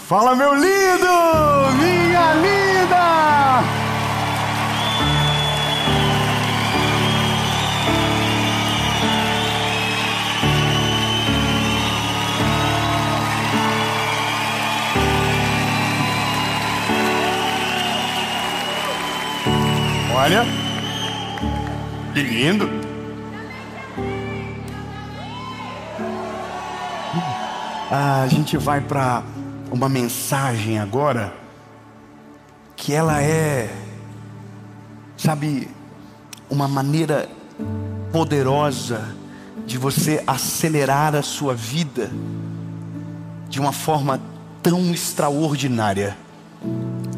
Fala, meu lindo! Minha linda! Olha, que lindo! A gente vai para uma mensagem agora que ela é, sabe, uma maneira poderosa de você acelerar a sua vida de uma forma tão extraordinária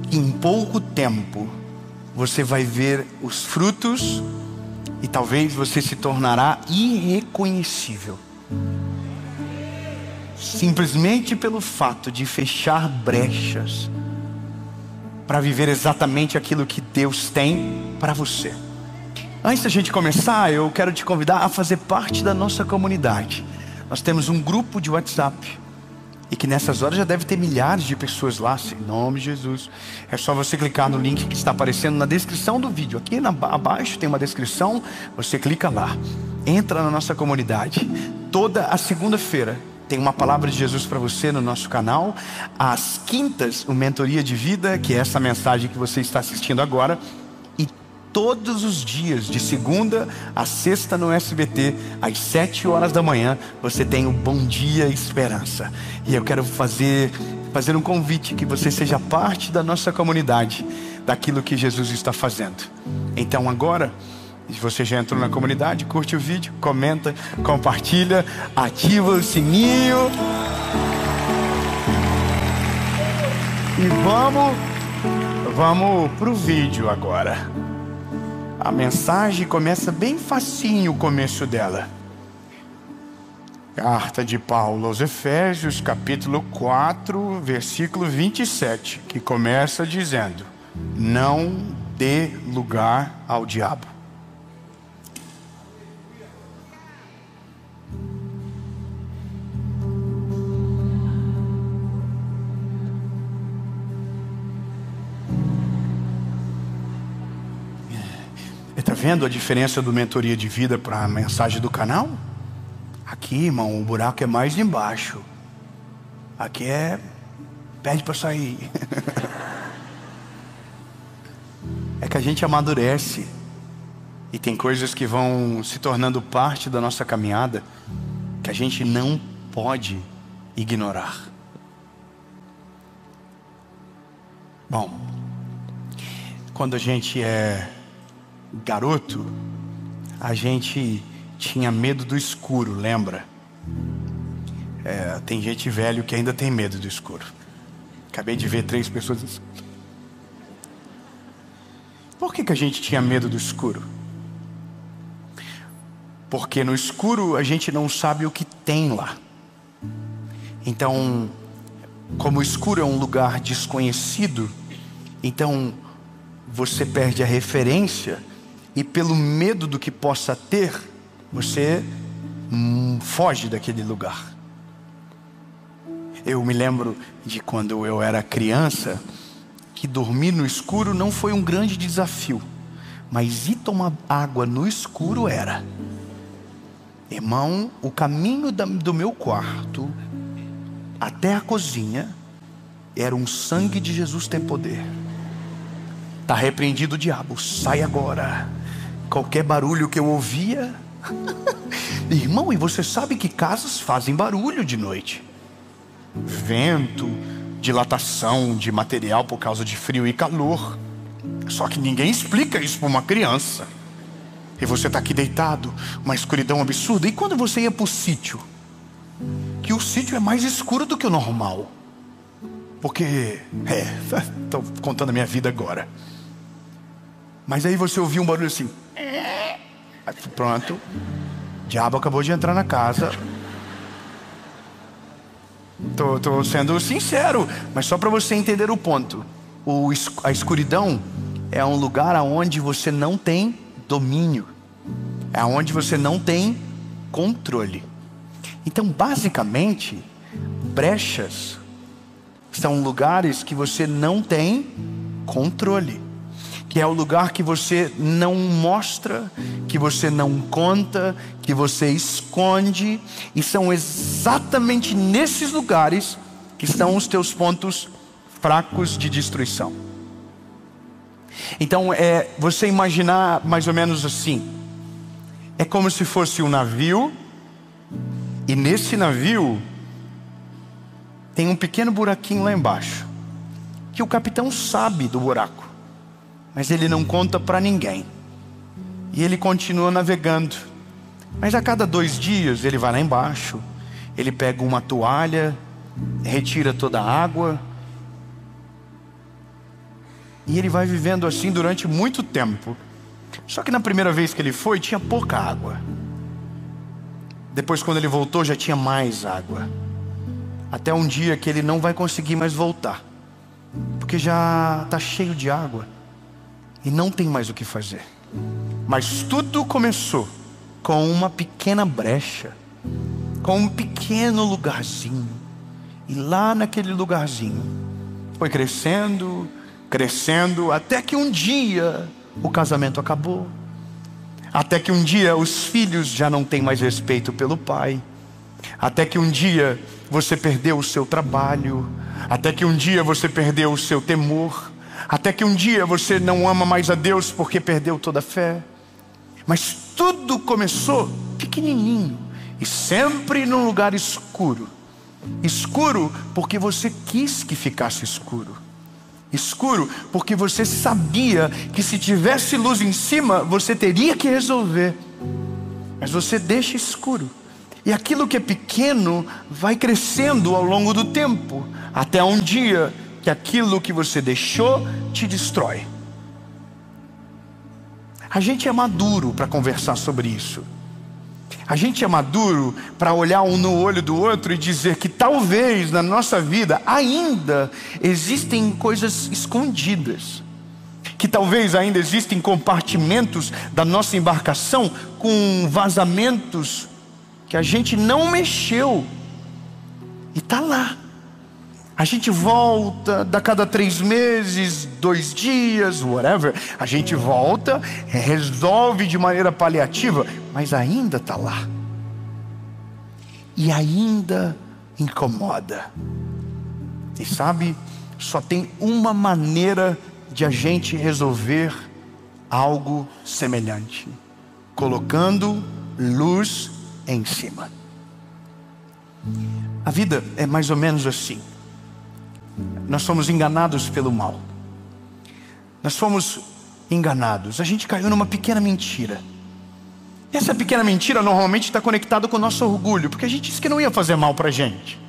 que em pouco tempo você vai ver os frutos e talvez você se tornará irreconhecível. Simplesmente pelo fato de fechar brechas para viver exatamente aquilo que Deus tem para você. Antes da gente começar, eu quero te convidar a fazer parte da nossa comunidade. Nós temos um grupo de WhatsApp e que nessas horas já deve ter milhares de pessoas lá, em nome de Jesus. É só você clicar no link que está aparecendo na descrição do vídeo. Aqui abaixo tem uma descrição, você clica lá, entra na nossa comunidade. Toda a segunda-feira tem uma palavra de Jesus para você no nosso canal. Às quintas, o Mentoria de Vida, que é essa mensagem que você está assistindo agora. E todos os dias, de segunda a sexta no SBT, às 7 horas da manhã, você tem o Bom Dia Esperança. E eu quero fazer um convite que você seja parte da nossa comunidade, daquilo que Jesus está fazendo. Então agora, se você já entrou na comunidade, curte o vídeo, comenta, compartilha, ativa o sininho. E vamos pro vídeo agora. A mensagem começa bem facinho, o começo dela. Carta de Paulo aos Efésios, capítulo 4, versículo 27, que começa dizendo: não dê lugar ao diabo. Está vendo a diferença do Mentoria de Vida para a mensagem do canal? Aqui, irmão, o buraco é mais embaixo. Aqui pede para sair. É que a gente amadurece e tem coisas que vão se tornando parte da nossa caminhada que a gente não pode ignorar. Bom, quando a gente é garoto, a gente tinha medo do escuro, lembra? Tem gente velho que ainda tem medo do escuro. Acabei de ver 3 pessoas. Por que a gente tinha medo do escuro? Porque no escuro a gente não sabe o que tem lá. Então, como o escuro é um lugar desconhecido, então você perde a referência e pelo medo do que possa ter, você foge daquele lugar. Eu me lembro de quando eu era criança, que dormir no escuro não foi um grande desafio, mas ir tomar água no escuro era. Irmão, o caminho do meu quarto até a cozinha era um sangue de Jesus tem poder. Tá repreendido o diabo, sai agora. Qualquer barulho que eu ouvia. Irmão, e você sabe que casas fazem barulho de noite. Vento, dilatação de material por causa de frio e calor. Só que ninguém explica isso para uma criança. E você está aqui deitado, uma escuridão absurda. E quando você ia para o sítio? Que o sítio é mais escuro do que o normal. Porque, estou contando a minha vida agora. Mas aí você ouviu um barulho assim. Pronto. O diabo acabou de entrar na casa. Tô sendo sincero, mas só para você entender o ponto. A escuridão é um lugar onde você não tem domínio. É onde você não tem controle. Então, basicamente, brechas São lugares que você não tem controle, que é o lugar que você não mostra, que você não conta, que você esconde. E são exatamente nesses lugares que estão os teus pontos fracos de destruição. Então você imaginar mais ou menos assim: é como se fosse um navio, e nesse navio tem um pequeno buraquinho lá embaixo, que o capitão sabe do buraco, mas ele não conta para ninguém. E ele continua navegando. Mas a cada 2 dias ele vai lá embaixo, ele pega uma toalha, retira toda a água, e ele vai vivendo assim durante muito tempo. Só que na primeira vez que ele foi, tinha pouca água. Depois, quando ele voltou, já tinha mais água. Até um dia que ele não vai conseguir mais voltar, porque já está cheio de água e não tem mais o que fazer. Mas tudo começou com uma pequena brecha, com um pequeno lugarzinho. E lá naquele lugarzinho foi crescendo, crescendo, até que um dia o casamento acabou. Até que um dia os filhos já não têm mais respeito pelo pai. Até que um dia você perdeu o seu trabalho. Até que um dia você perdeu o seu temor. Até que um dia você não ama mais a Deus porque perdeu toda a fé. Mas tudo começou pequenininho e sempre num lugar escuro. Escuro porque você quis que ficasse escuro. Escuro porque você sabia que se tivesse luz em cima, você teria que resolver. Mas você deixa escuro. E aquilo que é pequeno vai crescendo ao longo do tempo, até um dia que aquilo que você deixou te destrói. A gente é maduro para conversar sobre isso. A gente é maduro para olhar um no olho do outro e dizer que talvez na nossa vida ainda existem coisas escondidas, que talvez ainda existem compartimentos da nossa embarcação com vazamentos que a gente não mexeu e está lá. A gente volta a cada 3 meses, 2 dias, whatever. A gente volta, resolve de maneira paliativa, mas ainda está lá. E ainda incomoda. E sabe, só tem uma maneira de a gente resolver algo semelhante: colocando luz em cima. A vida é mais ou menos assim. Nós somos enganados pelo mal. Nós fomos enganados. A gente caiu numa pequena mentira. E essa pequena mentira normalmente está conectada com o nosso orgulho, porque a gente disse que não ia fazer mal para a gente,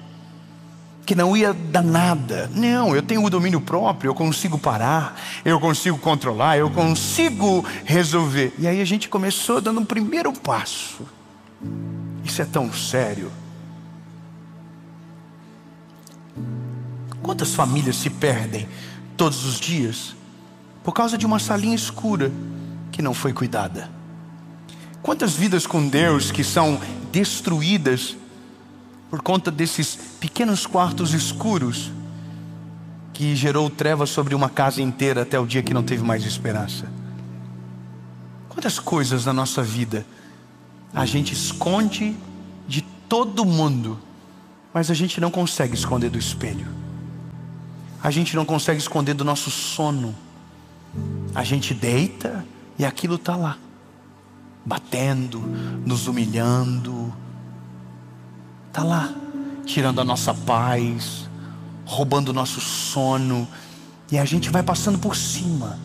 que não ia dar nada. Não, eu tenho o domínio próprio, eu consigo parar, eu consigo controlar, eu consigo resolver. E aí a gente começou dando um primeiro passo. Isso é tão sério. Quantas famílias se perdem todos os dias por causa de uma salinha escura que não foi cuidada? Quantas vidas com Deus que são destruídas por conta desses pequenos quartos escuros que gerou trevas sobre uma casa inteira até o dia que não teve mais esperança? Quantas coisas na nossa vida a gente esconde de todo mundo, mas a gente não consegue esconder do espelho. A gente não consegue esconder do nosso sono. A gente deita e aquilo está lá, batendo, nos humilhando. Está lá, tirando a nossa paz, roubando o nosso sono. E a gente vai passando por cima.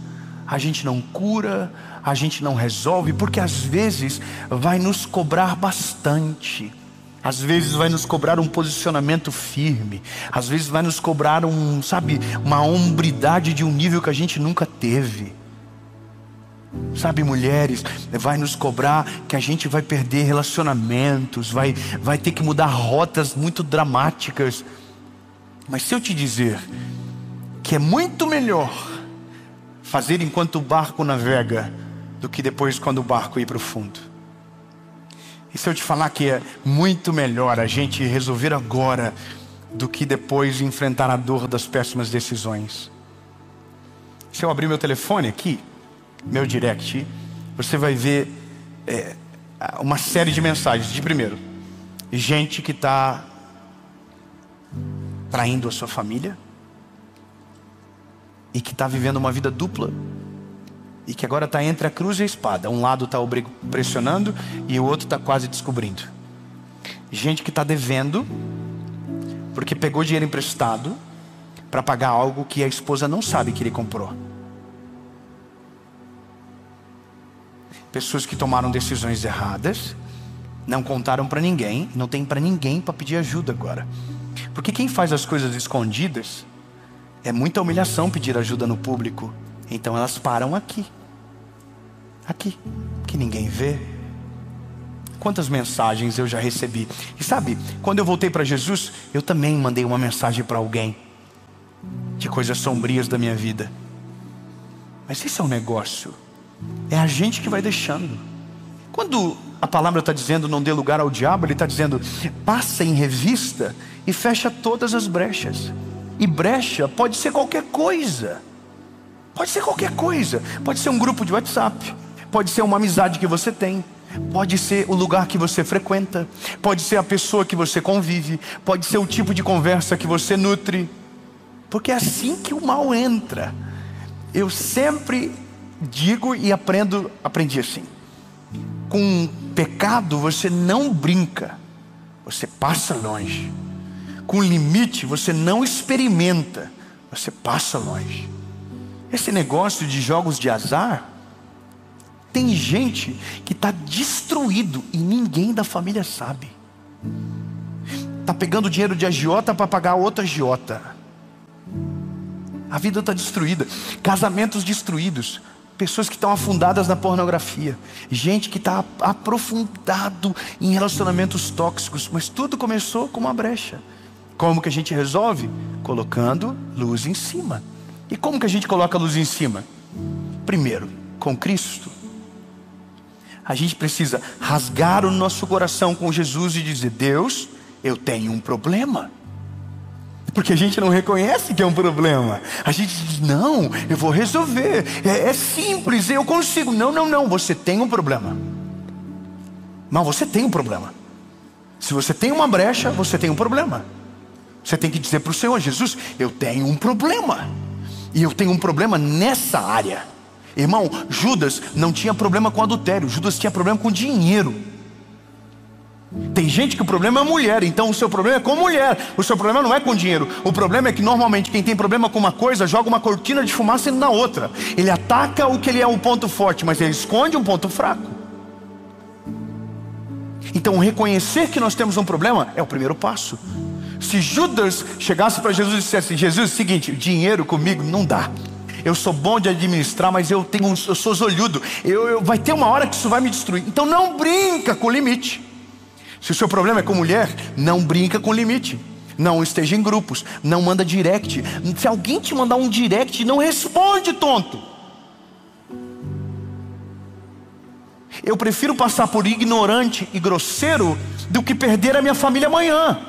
A gente não cura, a gente não resolve, porque às vezes vai nos cobrar bastante. Às vezes vai nos cobrar um posicionamento firme. Às vezes vai nos cobrar uma hombridade de um nível que a gente nunca teve. Sabe, mulheres, vai nos cobrar que a gente vai perder relacionamentos, vai ter que mudar rotas muito dramáticas. Mas se eu te dizer que é muito melhor fazer enquanto o barco navega do que depois quando o barco ir para o fundo. E se eu te falar que é muito melhor a gente resolver agora do que depois enfrentar a dor das péssimas decisões. Se eu abrir meu telefone aqui, meu direct, você vai ver uma série de mensagens. De primeiro, gente que está traindo a sua família e que está vivendo uma vida dupla e que agora está entre a cruz e a espada. Um lado está pressionando e o outro está quase descobrindo. Gente que está devendo porque pegou dinheiro emprestado para pagar algo que a esposa não sabe que ele comprou. Pessoas que tomaram decisões erradas, não contaram para ninguém, não tem para ninguém para pedir ajuda agora. Porque quem faz as coisas escondidas, é muita humilhação pedir ajuda no público. Então elas param aqui, que ninguém vê. Quantas mensagens eu já recebi. E sabe, quando eu voltei para Jesus, eu também mandei uma mensagem para alguém de coisas sombrias da minha vida. Mas esse é um negócio, é a gente que vai deixando. Quando a palavra está dizendo não dê lugar ao diabo, ele está dizendo passa em revista e fecha todas as brechas. E brecha pode ser qualquer coisa. Pode ser qualquer coisa. Pode ser um grupo de WhatsApp, pode ser uma amizade que você tem, pode ser o lugar que você frequenta, pode ser a pessoa que você convive, pode ser o tipo de conversa que você nutre. Porque é assim que o mal entra. Eu sempre digo e aprendi assim: com pecado você não brinca, você passa longe. Com limite você não experimenta, você passa longe. Esse negócio de jogos de azar, tem gente que está destruído e ninguém da família sabe. Está pegando dinheiro de agiota para pagar outra agiota. A vida está destruída. Casamentos destruídos. Pessoas que estão afundadas na pornografia. Gente que está aprofundado em relacionamentos tóxicos. Mas tudo começou com uma brecha. Como que a gente resolve? Colocando luz em cima. E como que a gente coloca a luz em cima? Primeiro, com Cristo. A gente precisa rasgar o nosso coração com Jesus e dizer: Deus, eu tenho um problema. Porque a gente não reconhece que é um problema. A gente diz: não, eu vou resolver, é simples, eu consigo. Não, você tem um problema. Não, você tem um problema. Se você tem uma brecha, você tem um problema. Você tem que dizer para o Senhor: Jesus, eu tenho um problema. E eu tenho um problema nessa área. Irmão, Judas não tinha problema com adultério. Judas tinha problema com dinheiro. Tem gente que o problema é mulher. Então o seu problema é com mulher. O seu problema não é com dinheiro. O problema é que normalmente quem tem problema com uma coisa joga uma cortina de fumaça na outra. Ele ataca o que ele é um ponto forte, mas ele esconde um ponto fraco. Então reconhecer que nós temos um problema é o primeiro passo. Se Judas chegasse para Jesus e dissesse: Jesus, é o seguinte, dinheiro comigo não dá. Eu sou bom de administrar, mas eu sou zolhudo. Vai ter uma hora que isso vai me destruir. Então não brinca com limite. Se o seu problema é com mulher, não brinca com limite. Não esteja em grupos, não manda direct. Se alguém te mandar um direct, não responde, tonto. Eu prefiro passar por ignorante e grosseiro do que perder a minha família amanhã.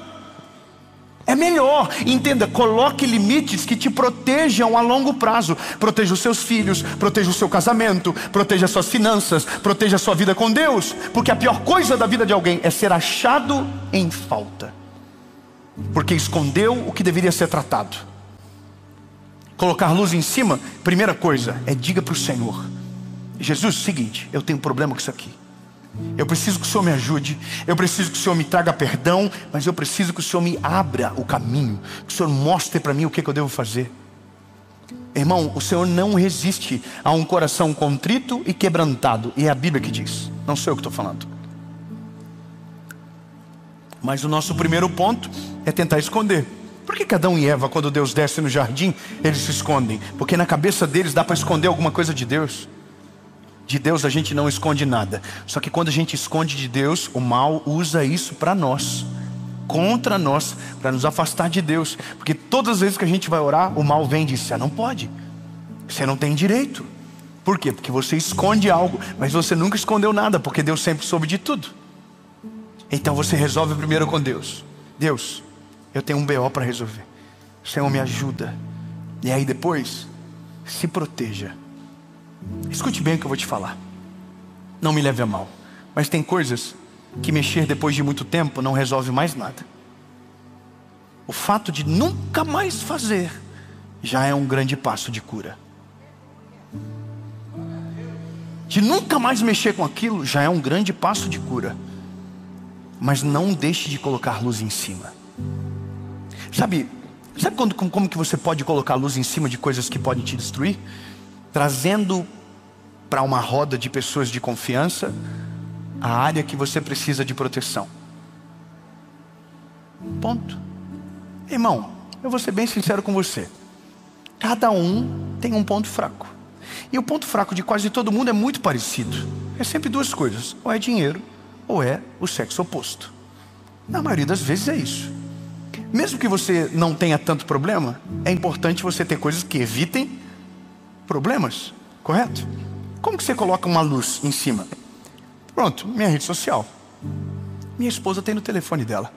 É melhor, entenda, coloque limites que te protejam a longo prazo. Proteja os seus filhos, proteja o seu casamento, proteja as suas finanças, proteja a sua vida com Deus. Porque a pior coisa da vida de alguém é ser achado em falta, porque escondeu o que deveria ser tratado. Colocar luz em cima, primeira coisa, diga para o Senhor: Jesus, seguinte, eu tenho um problema com isso aqui. Eu preciso que o Senhor me ajude, eu preciso que o Senhor me traga perdão, mas eu preciso que o Senhor me abra o caminho, que o Senhor mostre para mim o que eu devo fazer. Irmão, o Senhor não resiste a um coração contrito e quebrantado. E é a Bíblia que diz, não sou eu que estou falando. Mas o nosso primeiro ponto é tentar esconder. Por que Adão e Eva, quando Deus desce no jardim, eles se escondem? Porque na cabeça deles dá para esconder alguma coisa de Deus. De Deus a gente não esconde nada. Só que quando a gente esconde de Deus, o mal usa isso para nós, contra nós, para nos afastar de Deus. Porque todas as vezes que a gente vai orar, o mal vem e diz: você não pode, você não tem direito. Por quê? Porque você esconde algo, mas você nunca escondeu nada, porque Deus sempre soube de tudo. Então você resolve primeiro com Deus: Deus, eu tenho um BO para resolver. Senhor, me ajuda. E aí depois, se proteja. Escute bem o que eu vou te falar. Não me leve a mal, mas tem coisas que mexer depois de muito tempo não resolve mais nada. O fato de nunca mais fazer já é um grande passo de cura. De nunca mais mexer com aquilo já é um grande passo de cura. Mas não deixe de colocar luz em cima. Sabe como que você pode colocar luz em cima de coisas que podem te destruir? Trazendo para uma roda de pessoas de confiança a área que você precisa de proteção. Ponto. Irmão, eu vou ser bem sincero com você. Cada um tem um ponto fraco. E o ponto fraco de quase todo mundo é muito parecido. É sempre duas coisas: ou é dinheiro, ou é o sexo oposto. Na maioria das vezes é isso. Mesmo que você não tenha tanto problema, é importante você ter coisas que evitem problemas, correto? Como que você coloca uma luz em cima? Pronto, minha rede social. Minha esposa tem no telefone dela.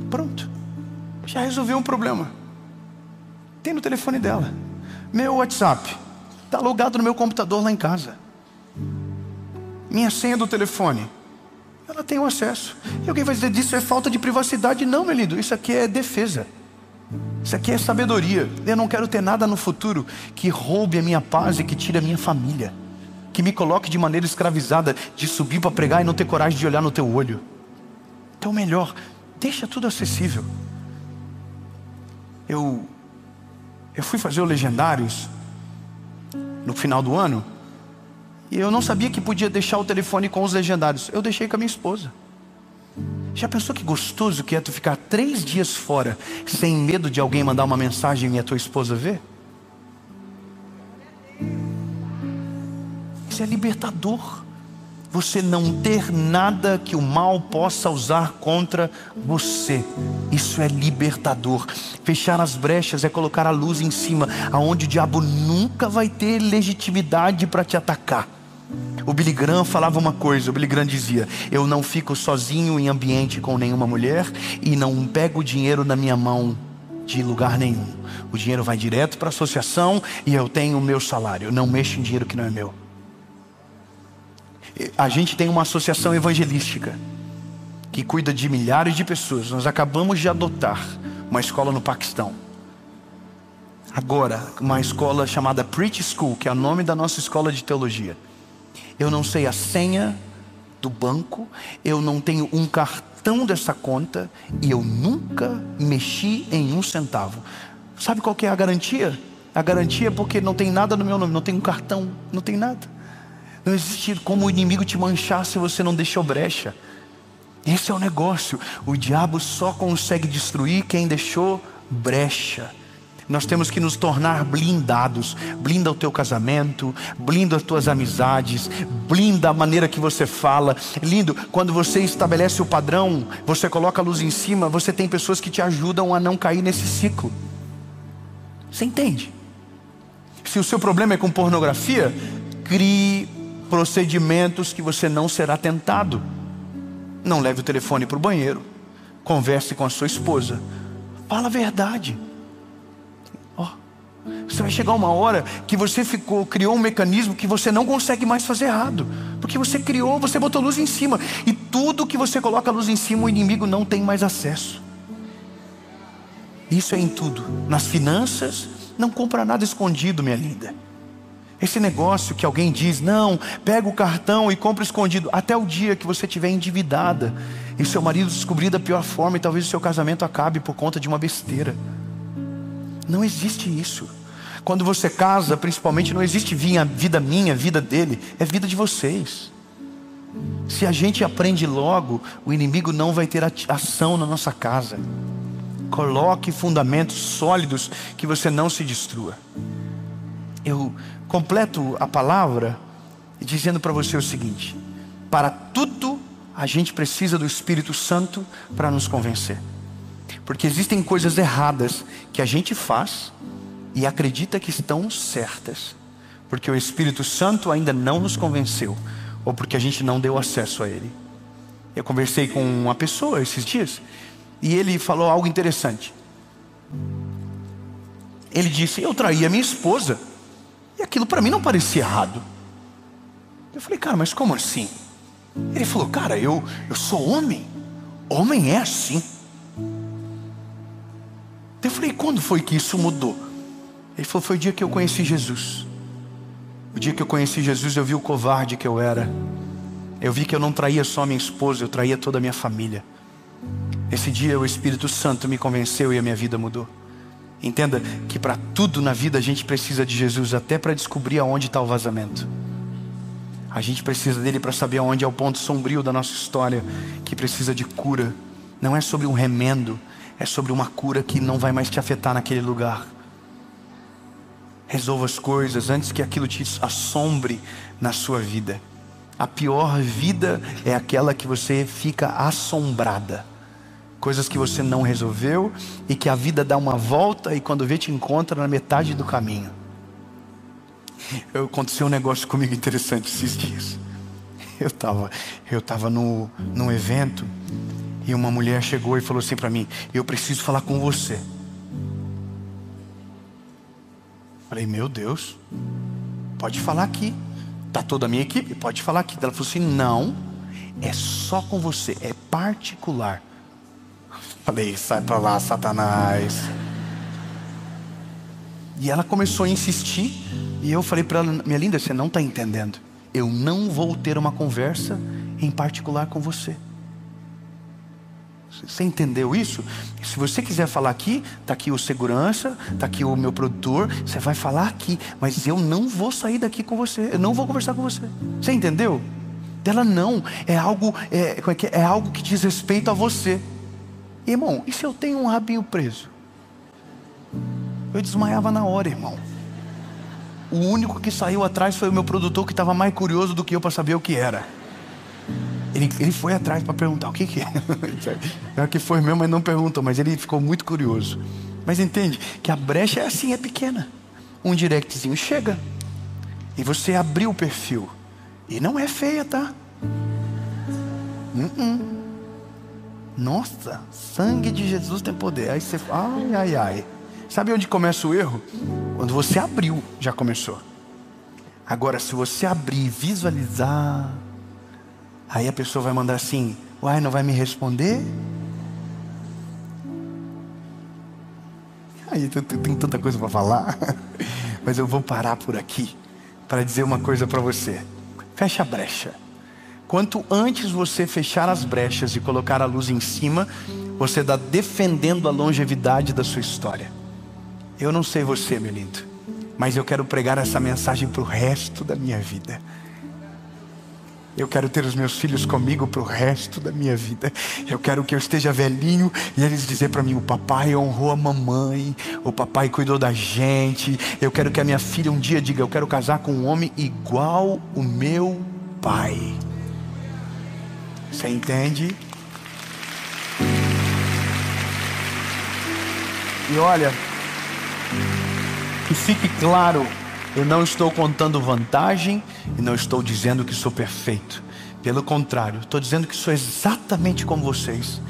Pronto, já resolveu um problema. Tem no telefone dela. Meu WhatsApp está logado no meu computador lá em casa. Minha senha do telefone, ela tem o acesso. E alguém vai dizer, disso é falta de privacidade. Não, meu lindo, isso aqui é defesa. Isso aqui é sabedoria. Eu não quero ter nada no futuro que roube a minha paz e que tire a minha família, que me coloque de maneira escravizada, de subir para pregar e não ter coragem de olhar no teu olho. Então melhor, deixa tudo acessível. Eu fui fazer o Legendários no final do ano, e eu não sabia que podia deixar o telefone com os Legendários. Eu deixei com a minha esposa. Já pensou que gostoso que é tu ficar 3 dias fora, sem medo de alguém mandar uma mensagem e a tua esposa ver? Isso é libertador. Você não ter nada que o mal possa usar contra você. Isso é libertador. Fechar as brechas é colocar a luz em cima, aonde o diabo nunca vai ter legitimidade para te atacar. O Billy Graham falava uma coisa. O Billy Graham dizia: eu não fico sozinho em ambiente com nenhuma mulher, e não pego dinheiro na minha mão de lugar nenhum. O dinheiro vai direto para a associação e eu tenho o meu salário. Eu não mexo em dinheiro que não é meu. A gente tem uma associação evangelística que cuida de milhares de pessoas. Nós acabamos de adotar uma escola no Paquistão. Agora, uma escola chamada Preach School, que é o nome da nossa escola de teologia. Eu não sei a senha do banco, eu não tenho um cartão dessa conta, e eu nunca mexi em um centavo. Sabe qual que é a garantia? A garantia é porque não tem nada no meu nome, não tem um cartão, não tem nada. Não existe como o inimigo te manchar se você não deixou brecha. Esse é o negócio. O diabo só consegue destruir quem deixou brecha. Nós temos que nos tornar blindados. Blinda o teu casamento, blinda as tuas amizades, blinda a maneira que você fala. Lindo, quando você estabelece o padrão, você coloca a luz em cima, você tem pessoas que te ajudam a não cair nesse ciclo. Você entende? Se o seu problema é com pornografia, crie procedimentos que você não será tentado. Não leve o telefone para o banheiro. Converse com a sua esposa. Fala a verdade. Você vai chegar uma hora que você criou um mecanismo que você não consegue mais fazer errado. Porque você botou luz em cima. E tudo que você coloca a luz em cima, o inimigo não tem mais acesso. Isso é em tudo. Nas finanças, não compra nada escondido, minha linda. Esse negócio que alguém diz, não, pega o cartão e compra escondido. Até o dia que você estiver endividada e seu marido descobrir da pior forma, e talvez o seu casamento acabe por conta de uma besteira. Não existe isso. Quando você casa, principalmente, não existe vida minha, vida dele. É vida de vocês. Se a gente aprende logo, o inimigo não vai ter ação na nossa casa. Coloque fundamentos sólidos que você não se destrua. Eu completo a palavra dizendo para você o seguinte: para tudo a gente precisa do Espírito Santo para nos convencer. Porque existem coisas erradas que a gente faz e acredita que estão certas, porque o Espírito Santo ainda não nos convenceu, ou porque a gente não deu acesso a Ele. Eu conversei com uma pessoa esses dias, E ele falou algo interessante. Ele disse: eu traí a minha esposa. E aquilo para mim não parecia errado. Eu falei: cara, mas como assim? Ele falou: cara, eu sou homem. Homem é assim. Eu falei: quando foi que isso mudou? Ele falou: foi o dia que eu conheci Jesus. O dia que eu conheci Jesus, eu vi o covarde que eu era. Eu vi que eu não traía só minha esposa, eu traía toda a minha família. Esse dia o Espírito Santo me convenceu e a minha vida mudou. Entenda que para tudo na vida a gente precisa de Jesus, até para descobrir aonde está o vazamento. A gente precisa dele para saber aonde é o ponto sombrio da nossa história, que precisa de cura. Não é sobre um remendo, é sobre uma cura que não vai mais te afetar naquele lugar. Resolva as coisas antes que aquilo te assombre na sua vida. A pior vida é aquela que você fica assombrada. Coisas que você não resolveu e que a vida dá uma volta e quando vê te encontra na metade do caminho. Aconteceu um negócio comigo interessante esses dias. Eu tava num evento e uma mulher chegou e falou assim para mim: eu preciso falar com você. Falei: meu Deus, pode falar aqui. Tá toda a minha equipe, pode falar aqui. Ela falou assim: não, é só com você, é particular. Falei: sai pra lá, Satanás. E ela começou a insistir. E eu falei para ela: minha linda, você não está entendendo. Eu não vou ter uma conversa em particular com você. Você entendeu isso? Se você quiser falar aqui, está aqui o segurança, está aqui o meu produtor. Você vai falar aqui, mas eu não vou sair daqui com você. Eu não vou conversar com você. Você entendeu? Ela: não, é algo que diz respeito a você. Irmão, e se eu tenho um rabinho preso? Eu desmaiava na hora, irmão. O único que saiu atrás foi o meu produtor, que estava mais curioso do que eu para saber o que era. Ele foi atrás para perguntar o que é. Não é que foi mesmo, mas não perguntou. Mas ele ficou muito curioso. Mas entende que a brecha é assim, é pequena. Um directzinho chega e você abriu o perfil. E não é feia, tá? Nossa, sangue de Jesus tem poder. Aí você fala: ai, ai, ai. Sabe onde começa o erro? Quando você abriu, já começou. Agora, se você abrir e visualizar, aí a pessoa vai mandar assim: uai, não vai me responder? Aí tem tanta coisa para falar. Mas eu vou parar por aqui para dizer uma coisa para você. Fecha a brecha. Quanto antes você fechar as brechas e colocar a luz em cima, você está defendendo a longevidade da sua história. Eu não sei você, meu lindo, mas eu quero pregar essa mensagem para o resto da minha vida. Eu quero ter os meus filhos comigo para o resto da minha vida. Eu quero que eu esteja velhinho e eles dizer para mim: o papai honrou a mamãe, o papai cuidou da gente. Eu quero que a minha filha um dia diga: eu quero casar com um homem igual o meu pai. Você entende? E olha, que fique claro, eu não estou contando vantagem e não estou dizendo que sou perfeito. Pelo contrário, estou dizendo que sou exatamente como vocês.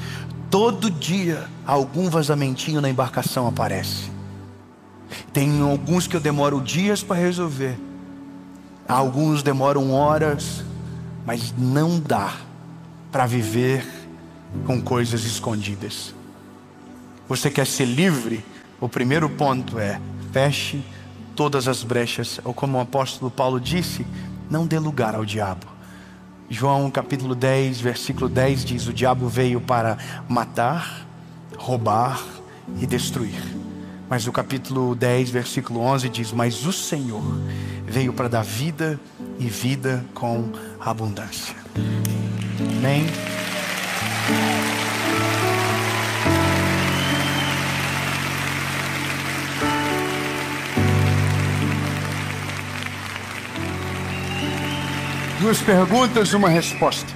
Todo dia algum vazamentinho na embarcação aparece. Tem alguns que eu demoro dias para resolver. Alguns demoram horas. Mas não dá para viver com coisas escondidas. Você quer ser livre? O primeiro ponto é: feche todas as brechas. Ou como o apóstolo Paulo disse, não dê lugar ao diabo. João capítulo 10, versículo 10 diz: o diabo veio para matar, roubar e destruir. Mas o capítulo 10, versículo 11 diz: mas o Senhor veio para dar vida e vida com abundância. Amém? Duas perguntas, uma resposta.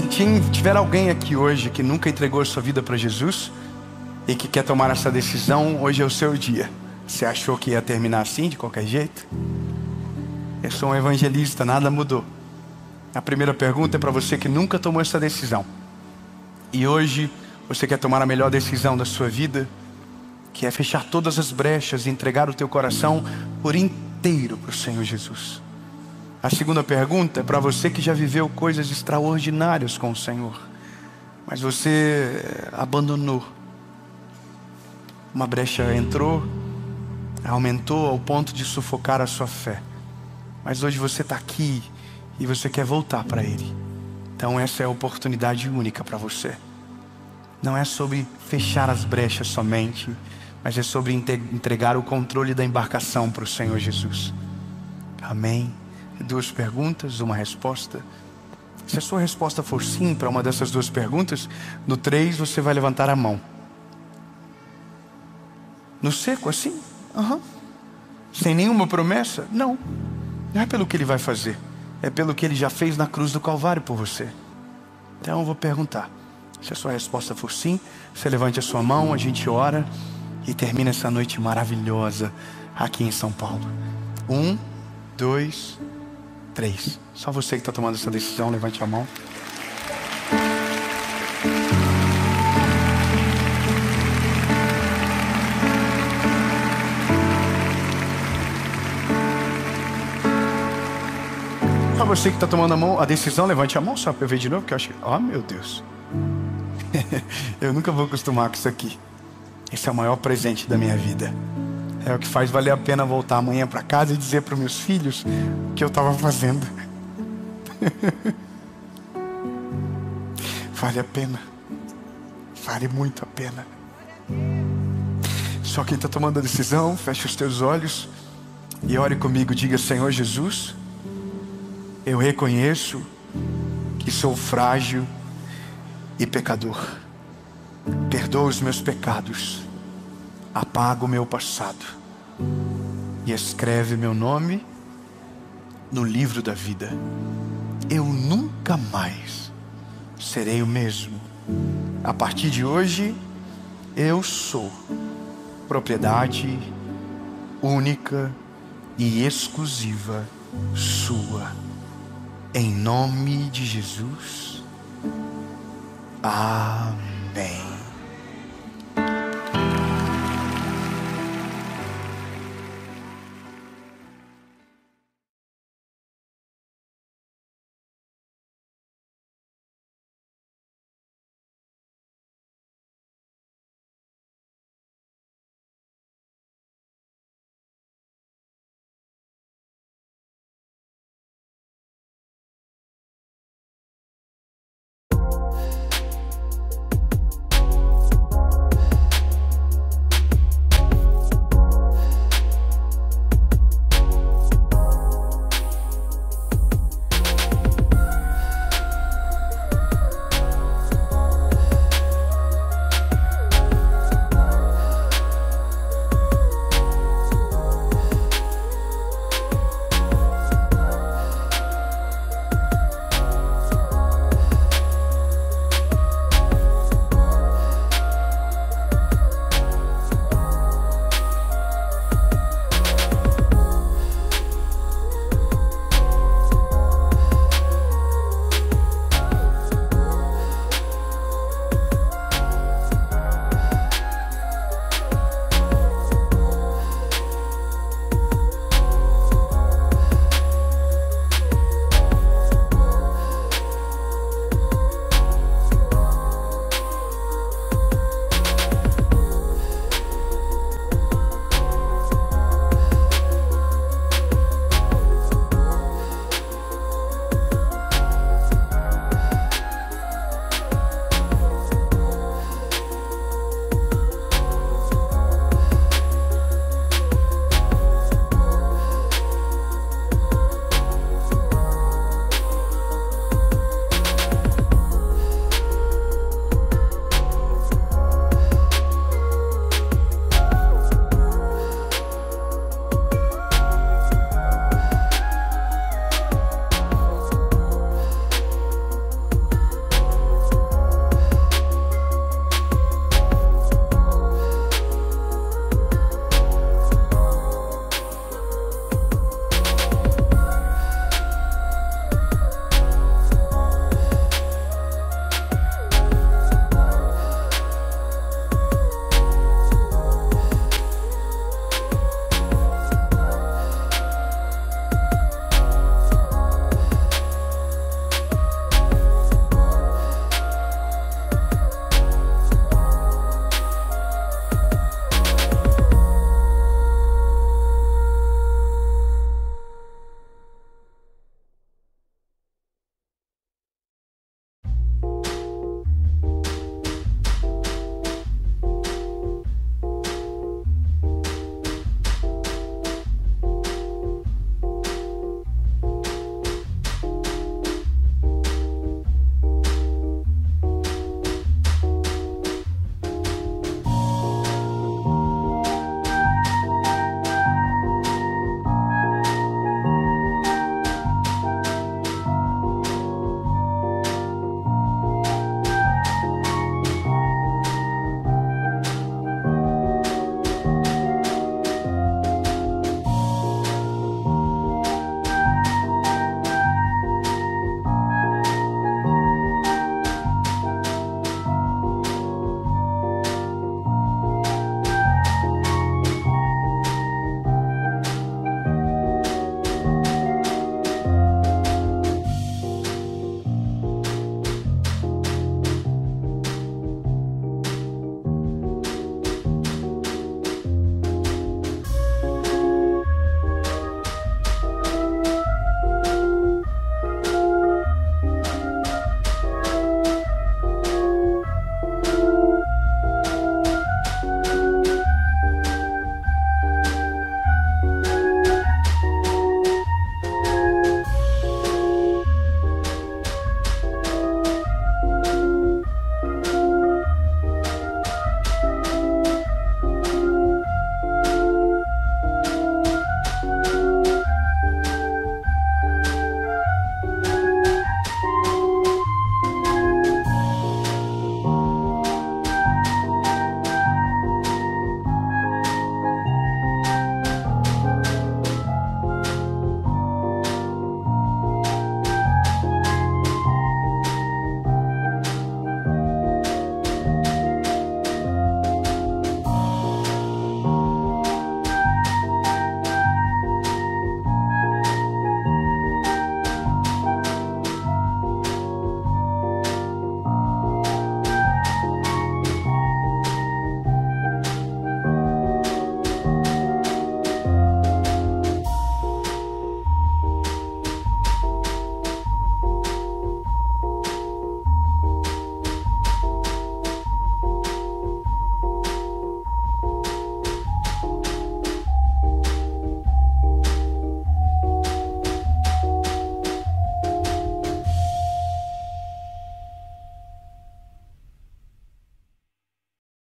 Se tiver alguém aqui hoje que nunca entregou a sua vida para Jesus e que quer tomar essa decisão, hoje é o seu dia. Você achou que ia terminar assim, de qualquer jeito? Eu sou um evangelista, nada mudou. A primeira pergunta é para você que nunca tomou essa decisão. E hoje Você quer tomar a melhor decisão da sua vida, que é fechar todas as brechas e entregar o teu coração por inteiro para o Senhor Jesus. A segunda pergunta é para você que já viveu coisas extraordinárias com o Senhor, mas você abandonou. Uma brecha entrou, aumentou ao ponto de sufocar a sua fé. Mas hoje você está aqui e você quer voltar para Ele. Então essa é a oportunidade única para você. Não é sobre fechar as brechas somente, mas é sobre entregar o controle da embarcação para o Senhor Jesus. Amém? 2 perguntas, uma resposta. Se a sua resposta for sim para uma dessas 2 perguntas, no 3 você vai levantar a mão. No seco assim? Sem nenhuma promessa? Não. Não é pelo que Ele vai fazer, é pelo que Ele já fez na cruz do Calvário por você. Então eu vou perguntar. Se a sua resposta for sim, você levante a sua mão, a gente ora e termina essa noite maravilhosa aqui em São Paulo. 1, 2, 3. Só você que está tomando essa decisão, levante a mão. Só você que está tomando a decisão, levante a mão só para eu ver de novo, porque eu acho que... Oh, meu Deus. Eu nunca vou acostumar com isso aqui. Esse é o maior presente da minha vida. É o que faz valer a pena voltar amanhã para casa e dizer para os meus filhos o que eu estava fazendo. Vale a pena. Vale muito a pena. Só quem está tomando a decisão, feche os teus olhos e ore comigo. Diga: Senhor Jesus, eu reconheço que sou frágil e pecador. Perdoa os meus pecados, apaga o meu passado e escreve meu nome no livro da vida. Eu nunca mais serei o mesmo. A partir de hoje, eu sou propriedade única e exclusiva sua. Em nome de Jesus. Amém.